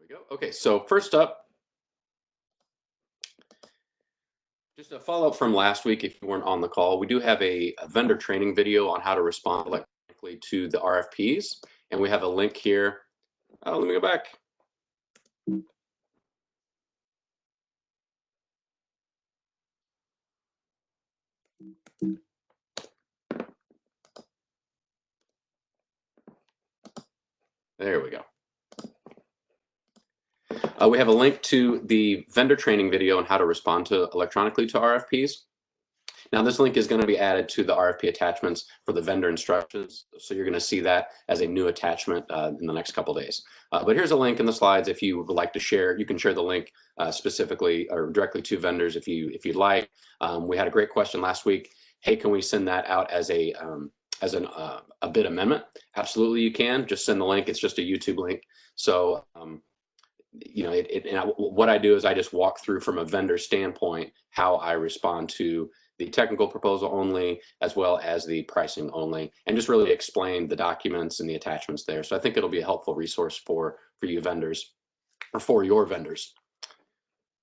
we go. Okay, so first up, just a follow-up from last week, if you weren't on the call, we do have a vendor training video on how to respond electronically to the RFPs, and we have a link here. Let me go back. There we go. We have a link to the vendor training video on how to respond electronically to RFPs. Now, this link is going to be added to the RFP attachments for the vendor instructions. So you're going to see that as a new attachment in the next couple of days. But here's a link in the slides. If you would like to share, you can share the link specifically or directly to vendors if you'd like. We had a great question last week. Hey, can we send that out as a bid amendment? Absolutely, you can. Just send the link. It's just a YouTube link. So you know, what I do is I just walk through from a vendor standpoint how I respond to the technical proposal only, as well as the pricing only, and just really explain the documents and the attachments there. So I think it'll be a helpful resource for you vendors, or for your vendors.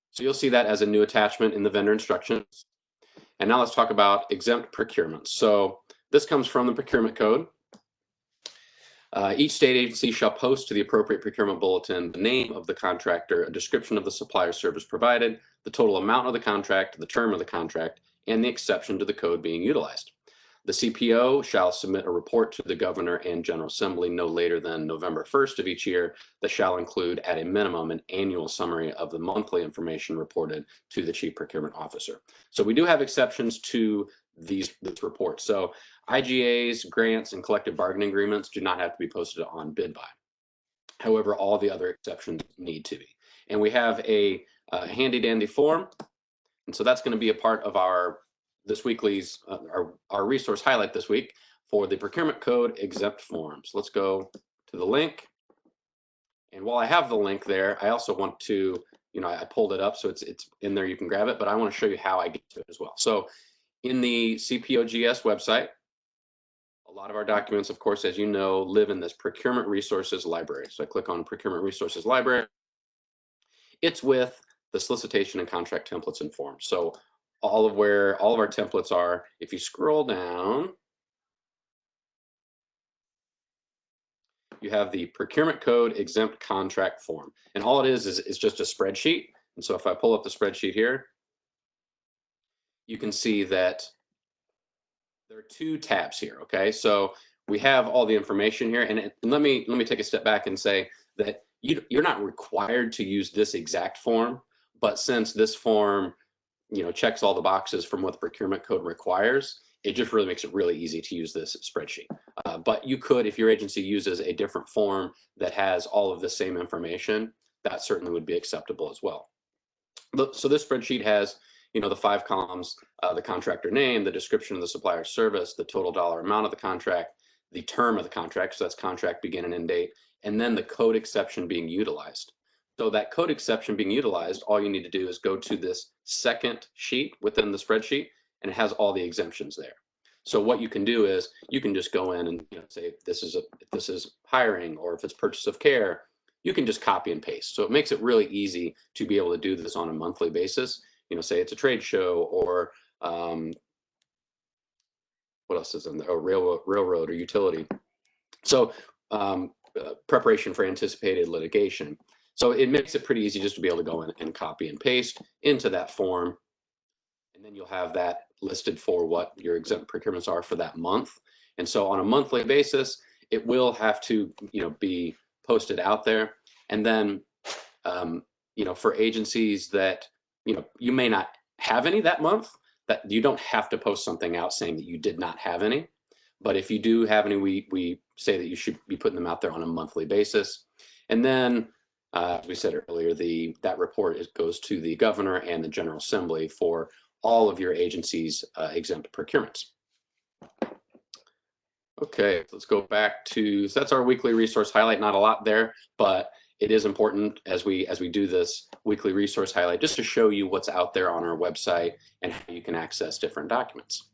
So you'll see that as a new attachment in the vendor instructions. And now let's talk about exempt procurement. So this comes from the procurement code. Each state agency shall post to the appropriate procurement bulletin the name of the contractor, a description of the supplier service provided, the total amount of the contract, the term of the contract, and the exception to the code being utilized. The CPO shall submit a report to the Governor and General Assembly no later than November 1st of each year that shall include at a minimum an annual summary of the monthly information reported to the Chief Procurement Officer. So we do have exceptions to this report. So IGAs, grants, and collective bargaining agreements do not have to be posted on bid buy. However, all the other exceptions need to be. And we have a handy dandy form. And so that's going to be a part of our resource highlight this week for the procurement code exempt forms. Let's go to the link. And while I have the link there, I also want to, I pulled it up so it's in there, you can grab it, but I want to show you how I get to it as well. So in the CPOGS website, a lot of our documents, of course, as you know, live in this procurement resources library. So I click on procurement resources library. It's with the solicitation and contract templates and forms. So all of our templates are, if you scroll down, you have the procurement code exempt contract form. And all it is just a spreadsheet. And so if I pull up the spreadsheet here, you can see that there are two tabs here, okay? So we have all the information here, and let me take a step back and say that you're not required to use this exact form, but since this form, checks all the boxes from what the procurement code requires, it just really makes it really easy to use this spreadsheet. But you could, if your agency uses a different form that has all of the same information, that certainly would be acceptable as well. So this spreadsheet has the 5 columns, the contractor name, the description of the supplier service, the total dollar amount of the contract, the term of the contract, so that's contract begin and end date, and then the code exception being utilized. So that code exception being utilized, all you need to do is go to this second sheet within the spreadsheet, and it has all the exemptions there. So what you can do is you can just go in and say if this is hiring, or if it's purchase of care, you can just copy and paste. So it makes it really easy to be able to do this on a monthly basis. Say it's a trade show, or what else is in there? Oh, railroad or utility. So preparation for anticipated litigation. So it makes it pretty easy just to be able to go in and copy and paste into that form. And then you'll have that listed for what your exempt procurements are for that month. And so on a monthly basis, it will have to be posted out there. And then for agencies that you may not have any that month, that you don't have to post something out saying that you did not have any. But if you do have any, we say that you should be putting them out there on a monthly basis. And then, as we said earlier, that report goes to the Governor and the General Assembly for all of your agency's exempt procurements. Okay, let's go back to, so that's our weekly resource highlight. Not a lot there, but it is important as we do this weekly resource highlight just to show you what's out there on our website and how you can access different documents.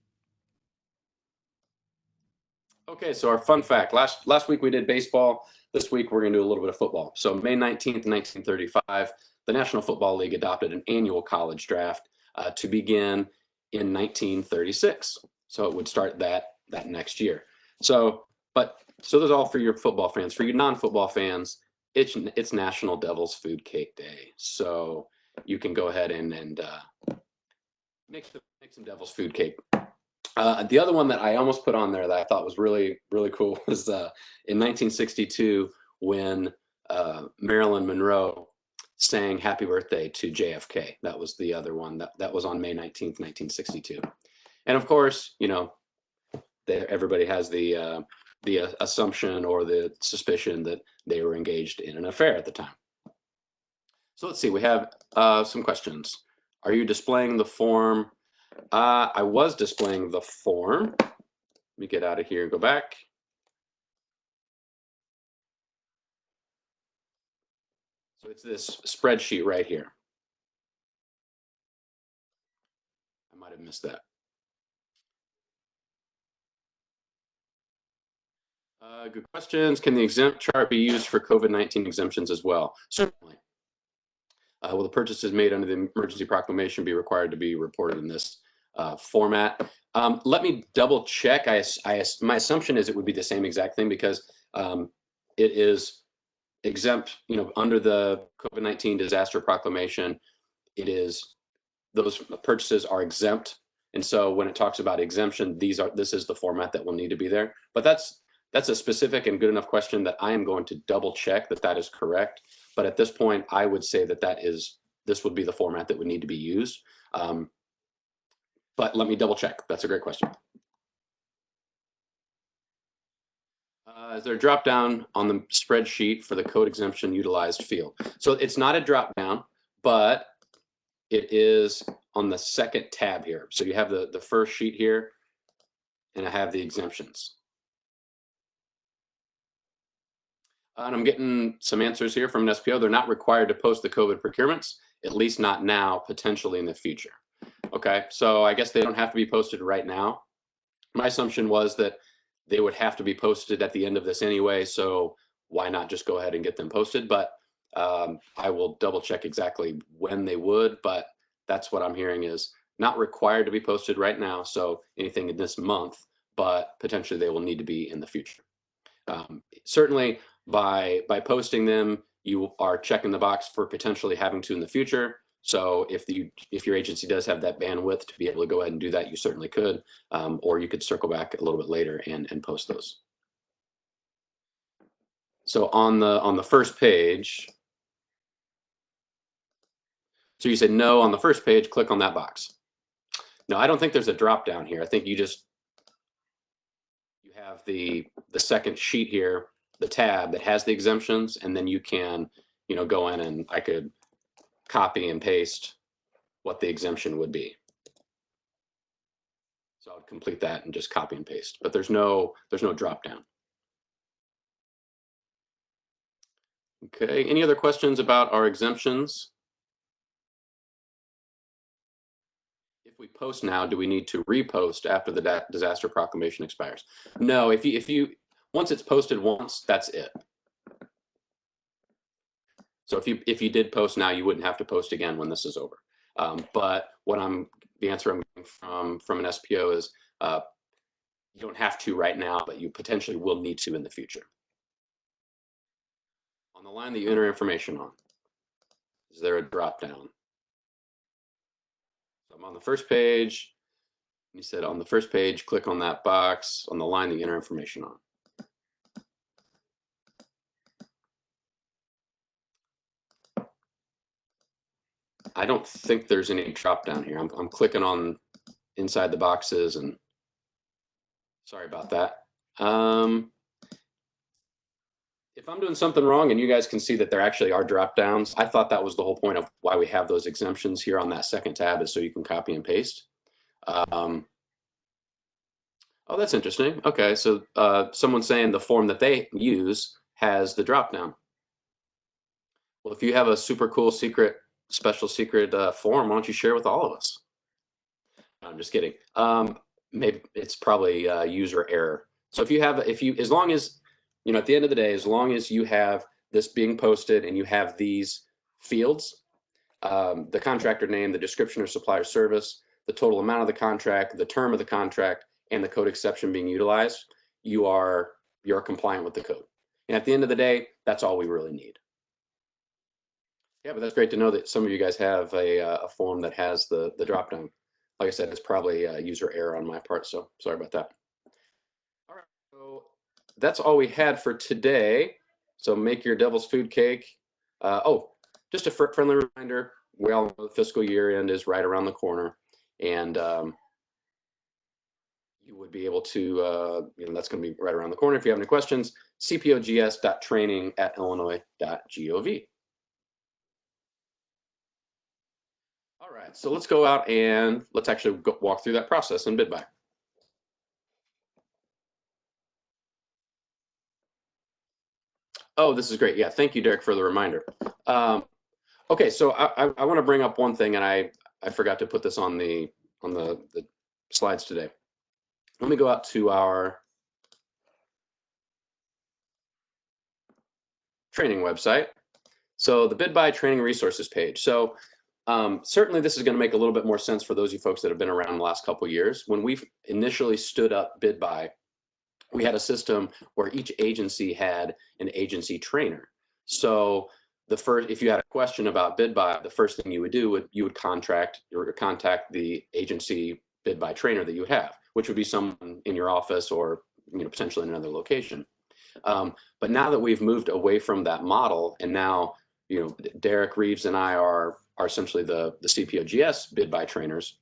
Okay, so our fun fact, last week we did baseball. this week we're going to do a little bit of football. So May 19th, 1935, the National Football League adopted an annual college draft to begin in 1936. So it would start that next year. So that's all for your football fans. For you non-football fans, it's National Devil's Food Cake Day. So you can go ahead and make some Devil's Food Cake. The other one that I almost put on there that I thought was really, really cool was in 1962 when Marilyn Monroe sang Happy Birthday to JFK. That was the other one that was on May 19th, 1962. And of course, you know, everybody has the assumption or the suspicion that they were engaged in an affair at the time. So let's see, we have some questions. Are you displaying the form? I was displaying the form. Let me get out of here and go back. So it's this spreadsheet right here. I might have missed that. Good questions. Can the exempt chart be used for COVID-19 exemptions as well? Certainly. Will the purchases made under the emergency proclamation be required to be reported in this format? Let me double check. My assumption is it would be the same exact thing because it is exempt, you know, under the COVID-19 disaster proclamation. It is, those purchases are exempt. And so when it talks about exemption, this is the format that will need to be there. But that's a specific and good enough question that I am going to double check that is correct. But at this point, I would say this would be the format that would need to be used. But let me double check. That's a great question. Is there a drop down on the spreadsheet for the code exemption utilized field? So it's not a drop down, but it is on the second tab here. So you have the first sheet here, and I have the exemptions. And I'm getting some answers here from an SPO. They're not required to post the COVID procurements, at least not now, potentially in the future. Okay, so I guess they don't have to be posted right now. My assumption was that they would have to be posted at the end of this anyway, so why not just go ahead and get them posted? But I will double check exactly when they would, but that's what I'm hearing is not required to be posted right now, so anything in this month, but potentially they will need to be in the future. Certainly by posting them, you are checking the box for potentially having to in the future. So if your agency does have that bandwidth to be able to go ahead and do that, you certainly could, or you could circle back a little bit later and post those. So on the first page, so you said no on the first page, click on that box. No, I don't think there's a drop down here. I think you have the second sheet here, the tab that has the exemptions, and then you can, you know, go in and I could copy and paste what the exemption would be. So I would complete that and just copy and paste, but there's no drop down. Okay, any other questions about our exemptions? If we post now, do we need to repost after the disaster proclamation expires? No, if you once it's posted once, that's it. So if you did post now, you wouldn't have to post again when this is over. But the answer I'm getting from an SPO is you don't have to right now, but you potentially will need to in the future. On the line that you enter information on, is there a drop down? So I'm on the first page. You said on the first page, click on that box on the line that you enter information on. I don't think there's any drop down here. I'm clicking on inside the boxes, and sorry about that. If I'm doing something wrong and you guys can see that there actually are drop downs, I thought that was the whole point of why we have those exemptions here on that second tab, is so you can copy and paste. Oh, that's interesting. Okay, so someone's saying the form that they use has the drop down. Well, if you have a super cool special secret form, why don't you share with all of us? I'm just kidding. Maybe it's probably user error. So as long as you know, at the end of the day, as long as you have this being posted and you have these fields, the contractor name, the description or supplier service, the total amount of the contract, the term of the contract, and the code exception being utilized, you're compliant with the code. And at the end of the day, that's all we really need. Yeah, but that's great to know that some of you guys have a form that has the drop down. Like I said, it's probably a user error on my part, so sorry about that. All right, so that's all we had for today. So make your devil's food cake. Oh, just a friendly reminder, we all know the fiscal year end is right around the corner, and you would be able to, that's going to be right around the corner. If you have any questions, cpogs.training@illinois.gov. All right, so let's go out and let's actually walk through that process in bid buy. Oh, this is great. Yeah, thank you, Derek, for the reminder. Okay, so I want to bring up one thing, and I forgot to put this on the slides today. Let me go out to our training website. So the bid buy training resources page. So certainly this is going to make a little bit more sense for those of you folks that have been around the last couple of years. When we initially stood up bid buy, we had a system where each agency had an agency trainer. So if you had a question about bid buy, the first thing you would do you would contact the agency bid buy trainer that you would have, which would be someone in your office or potentially in another location. But now that we've moved away from that model, and now Derek Reeves and I are essentially the CPOGS bid buy trainers.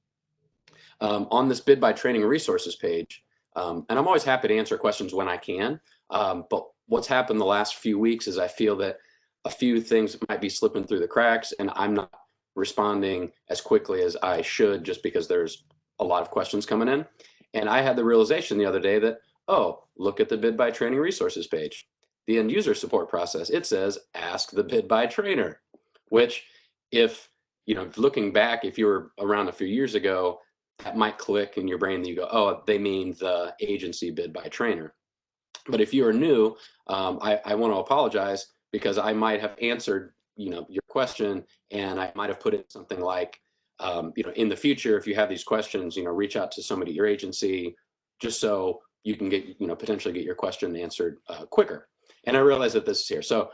On this bid buy training resources page, and I'm always happy to answer questions when I can, but what's happened the last few weeks is I feel that a few things might be slipping through the cracks, and I'm not responding as quickly as I should just because there's a lot of questions coming in. And I had the realization the other day that, oh, look at the bid buy training resources page. The end user support process, it says ask the bid buy trainer, which if, looking back, if you were around a few years ago, that might click in your brain and you go, oh, they mean the agency bid buy trainer. But if you are new, I want to apologize because I might have answered, your question, and I might have put in something like, in the future, if you have these questions, reach out to somebody at your agency, just so you can get, potentially get your question answered quicker. And I realize that this is here. So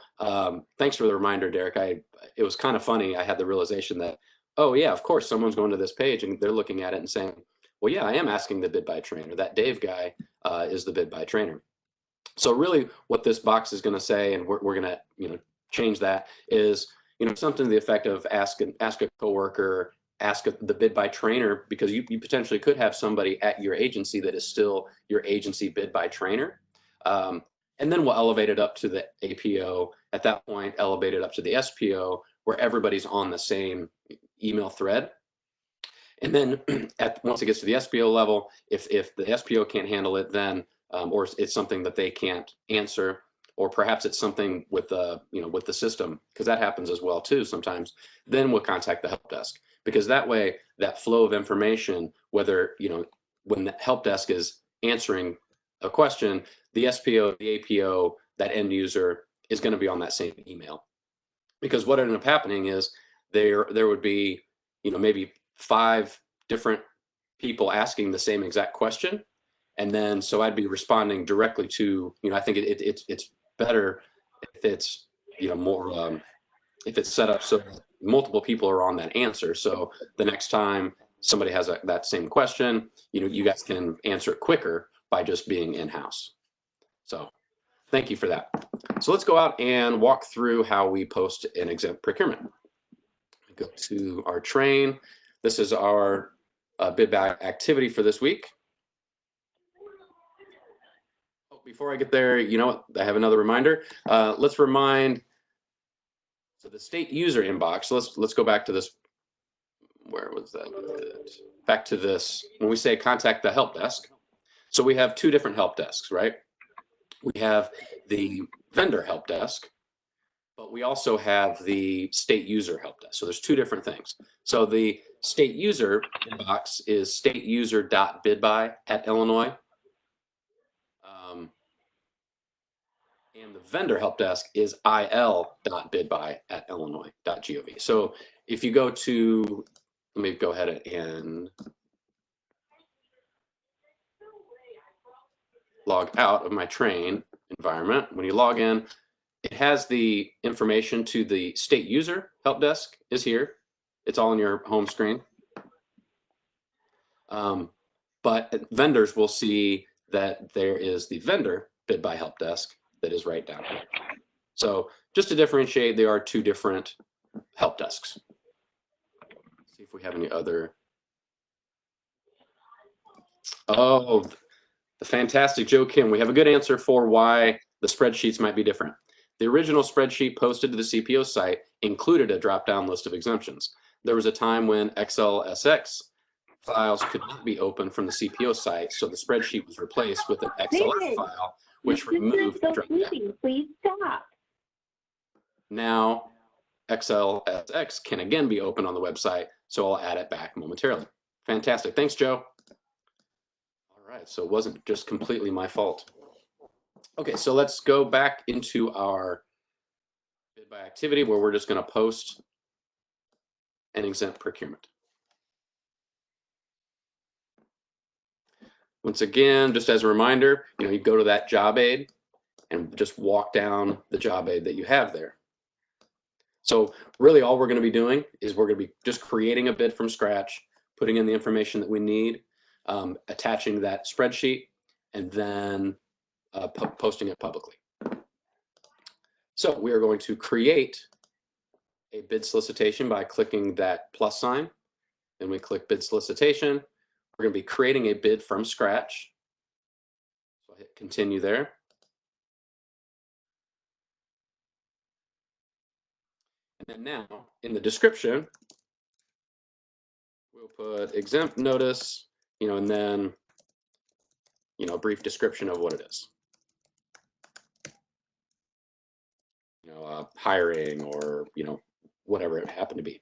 thanks for the reminder, Derek. It was kind of funny. I had the realization that, oh yeah, of course, someone's going to this page and they're looking at it and saying, well, yeah, I am asking the bid buy trainer. That Dave guy is the bid buy trainer. So really what this box is going to say, and we're going to, change that, is, something to the effect of ask a coworker, ask the bid buy trainer, because you potentially could have somebody at your agency that is still your agency bid buy trainer. And then we'll elevate it up to the APO. At that point, elevate it up to the SPO, where everybody's on the same email thread. And then once it gets to the SPO level, if the SPO can't handle it, then or it's something that they can't answer, or perhaps it's something with the with the system, because that happens as well too sometimes, then we'll contact the help desk, because that way that flow of information, whether when the help desk is answering a question, the SPO, the APO, that end user is going to be on that same email. Because what ended up happening is there would be maybe 5 different people asking the same exact question, and then so I'd be responding directly to I think it's better if it's more if it's set up so that multiple people are on that answer, so the next time somebody has that same question, you guys can answer it quicker by just being in-house. So thank you for that. So let's go out and walk through how we post an exempt procurement. Go to our train. This is our bid buy activity for this week. Oh, before I get there, I have another reminder. Let's remind, so the state user inbox. So let's go back to this. Where was that? Back to this. When we say contact the help desk, so we have 2 different help desks, right? We have the vendor help desk, but we also have the state user help desk. So there's 2 different things. So the state user inbox is stateuser.bidbuy@Illinois. And the vendor help desk is il.bidby@illinois.gov. So if you go to, let me go ahead and log out of my train environment. When you log in, it has the information to the state user help desk is here. It's all on your home screen. But vendors will see that there is the vendor BidBuy help desk that is right down here. So just to differentiate, there are two different help desks. Let's see if we have any other. Oh, the fantastic Joe Kim. We have a good answer for why the spreadsheets might be different. The original spreadsheet posted to the CPO site included a drop-down list of exemptions. There was a time when XLSX files could not be opened from the CPO site, so the spreadsheet was replaced with an XLF file, which removed the drop-down. Please stop. Now, XLSX can again be opened on the website, so I'll add it back momentarily. Fantastic. Thanks, Joe. All right, so it wasn't just completely my fault. Okay, so let's go back into our bid by activity where we're just going to post an exempt procurement. Once again, just as a reminder, you go to that job aid and just walk down the job aid that you have there. So really all we're going to be doing is we're going to be just creating a bid from scratch, putting in the information that we need, attaching that spreadsheet, and then posting it publicly. So we are going to create a bid solicitation by clicking that plus sign. Then we click bid solicitation. We're going to be creating a bid from scratch. So I'll hit continue there. And then now in the description, we'll put exempt notice, and then, a brief description of what it is. Hiring or, whatever it happened to be.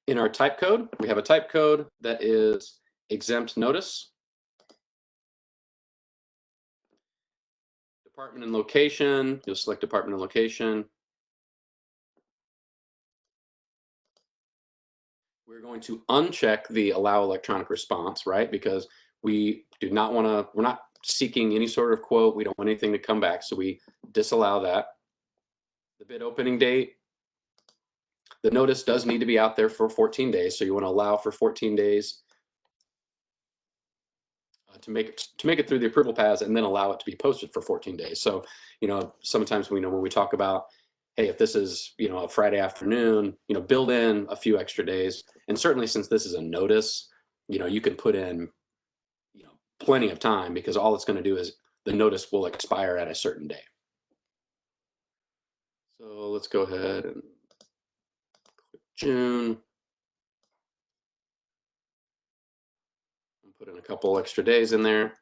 In our type code, we have a type code that is exempt notice. Department and location, you'll select department and location. We're going to uncheck the allow electronic response, right? Because we do not want to, we're not seeking any sort of quote. We don't want anything to come back. So we disallow that. The bid opening date, the notice does need to be out there for 14 days. So you want to allow for 14 days to make it through the approval paths and then allow it to be posted for 14 days. So, sometimes when we talk about, hey, if this is, a Friday afternoon, build in a few extra days. And certainly since this is a notice, you can put in, plenty of time because all it's going to do is the notice will expire at a certain day. So let's go ahead and click June. Put in a couple extra days in there.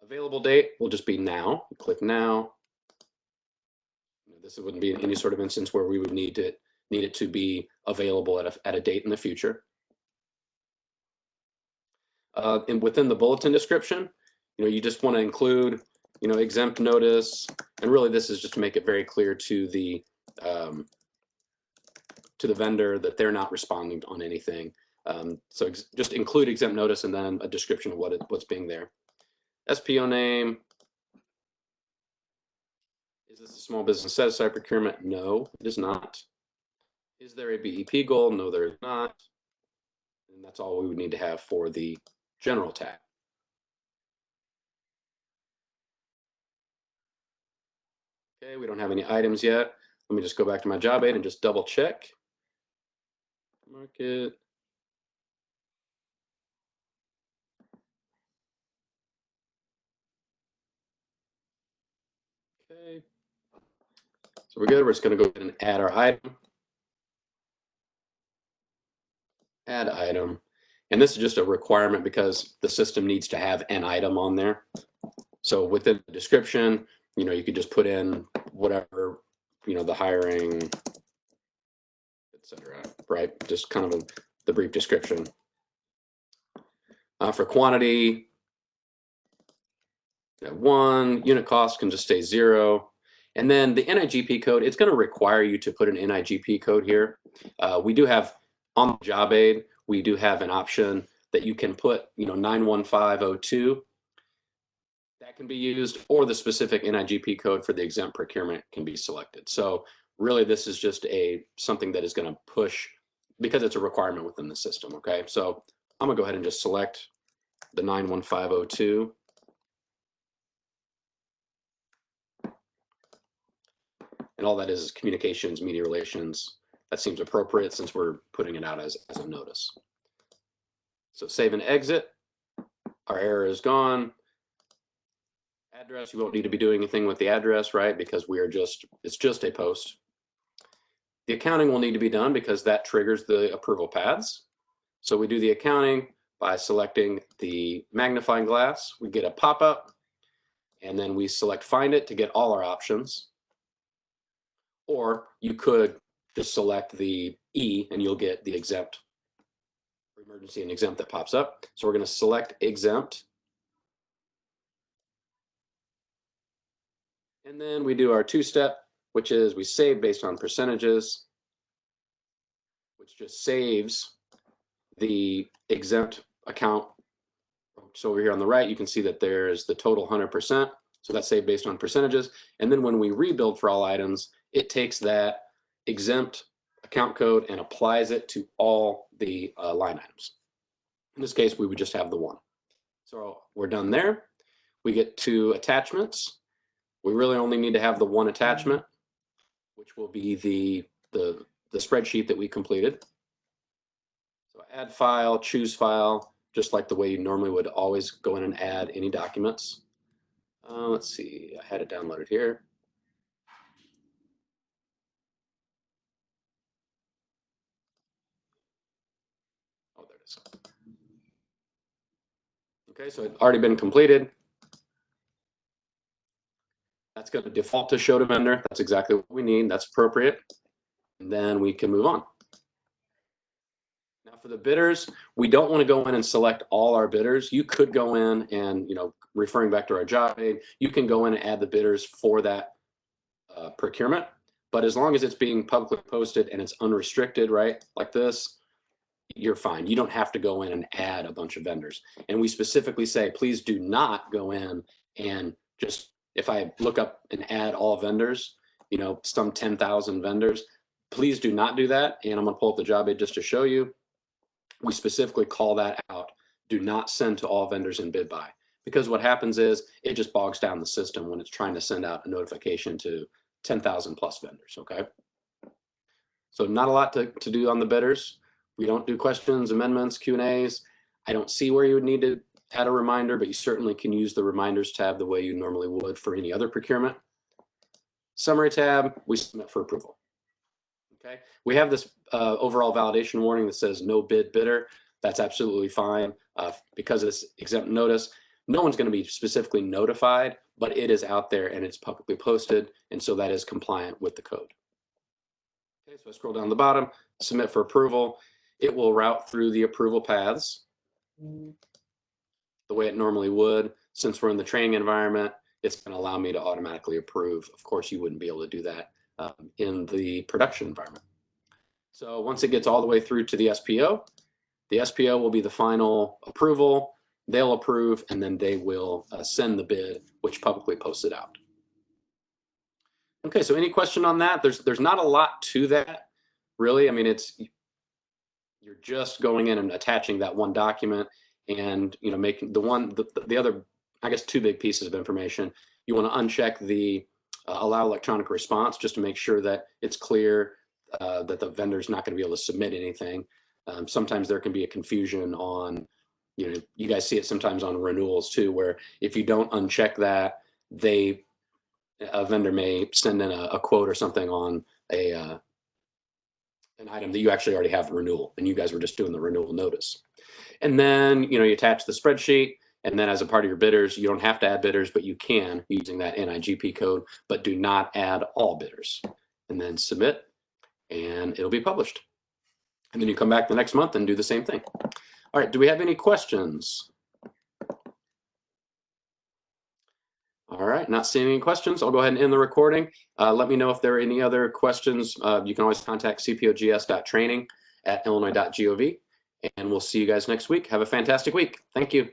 Available date will just be now. Click now. This wouldn't be any sort of instance where we would need it to be available at a date in the future. And within the bulletin description, you just want to include, exempt notice, and really this is just to make it very clear to the vendor that they're not responding on anything. So just include exempt notice and then a description of what's being there. SPO name. Is this a small business set-aside procurement? No, it is not. Is there a BEP goal? No, there is not. And that's all we would need to have for the general tab. Okay, we don't have any items yet. Let me just go back to my job aid and just double check. Market. Okay. So we're good. We're just going to go ahead and add our item. Add item. And this is just a requirement because the system needs to have an item on there. So within the description, you could just put in whatever, the hiring, etc. Right? Just kind of the brief description. For quantity, 1, unit cost can just stay 0. And then the NIGP code, it's going to require you to put an NIGP code here. We do have on the job aid, we do have an option that you can put, 91502. That can be used, or the specific NIGP code for the exempt procurement can be selected. So really, this is just something that is going to push, because it's a requirement within the system. Okay, so I'm gonna go ahead and just select the 91502. And all that is communications, media relations. That seems appropriate since we're putting it out as a notice. So save and exit. Our error is gone. Address, you won't need to be doing anything with the address, right? Because it's just a post. The accounting will need to be done because that triggers the approval paths. So we do the accounting by selecting the magnifying glass. We get a pop-up, and then we select find it to get all our options. Or you could just select the E and you'll get the exempt, emergency and exempt that pops up. So we're going to select exempt. And then we do our 2-step, which is we save based on percentages, which just saves the exempt account. So over here on the right, you can see that there's the total 100%. So that's saved based on percentages. And then when we rebuild for all items, it takes that exempt account code and applies it to all the line items. In this case, we would just have the 1. So we're done there. We get to attachments. We really only need to have the 1 attachment, which will be the spreadsheet that we completed. So add file, choose file, just like the way you normally would always go in and add any documents. Let's see, I had it downloaded here. Oh, there it is. Okay, so it's already been completed. That's going to default to show to vendor. That's exactly what we need. That's appropriate. And then we can move on. Now for the bidders, we don't want to go in and select all our bidders. You could go in and, referring back to our job aid, you can go in and add the bidders for that procurement. But as long as it's being publicly posted and it's unrestricted, right, like this, you're fine. You don't have to go in and add a bunch of vendors. And we specifically say, please do not go in and just, if I look up and add all vendors, some 10,000 vendors, please do not do that. And I'm going to pull up the job aid just to show you. We specifically call that out. Do not send to all vendors in bid by, because what happens is it just bogs down the system when it's trying to send out a notification to 10,000 plus vendors. Okay. So not a lot to do on the bidders. We don't do questions, amendments, Q&As. I don't see where you would need to add a reminder, but you certainly can use the reminders tab the way you normally would for any other procurement. Summary tab, we submit for approval. Okay, we have this overall validation warning that says no bid bidder. That's absolutely fine because of this exempt notice. No one's going to be specifically notified, but it is out there and it's publicly posted, and so that is compliant with the code. Okay, so I scroll down the bottom, submit for approval. It will route through the approval paths the way it normally would. Since we're in the training environment, it's going to allow me to automatically approve. Of course, you wouldn't be able to do that in the production environment. So once it gets all the way through to the SPO will be the final approval. They'll approve, and then they will send the bid, which publicly posts it out. Okay, so any question on that? There's not a lot to that, really. I mean, you're just going in and attaching that one document, and making the other, I guess, 2 big pieces of information. You want to uncheck the allow electronic response just to make sure that it's clear that the vendor's not going to be able to submit anything. Sometimes there can be a confusion on, you guys see it sometimes on renewals too, where if you don't uncheck that, a vendor may send in a quote or something on an item that you actually already have the renewal, and you guys were just doing the renewal notice. And then, you attach the spreadsheet, and then as a part of your bidders, you don't have to add bidders, but you can using that NIGP code, but do not add all bidders. And then submit, and it'll be published. And then you come back the next month and do the same thing. All right, do we have any questions? All right, not seeing any questions. I'll go ahead and end the recording. Let me know if there are any other questions. You can always contact cpogs.training@illinois.gov, and we'll see you guys next week. Have a fantastic week. Thank you.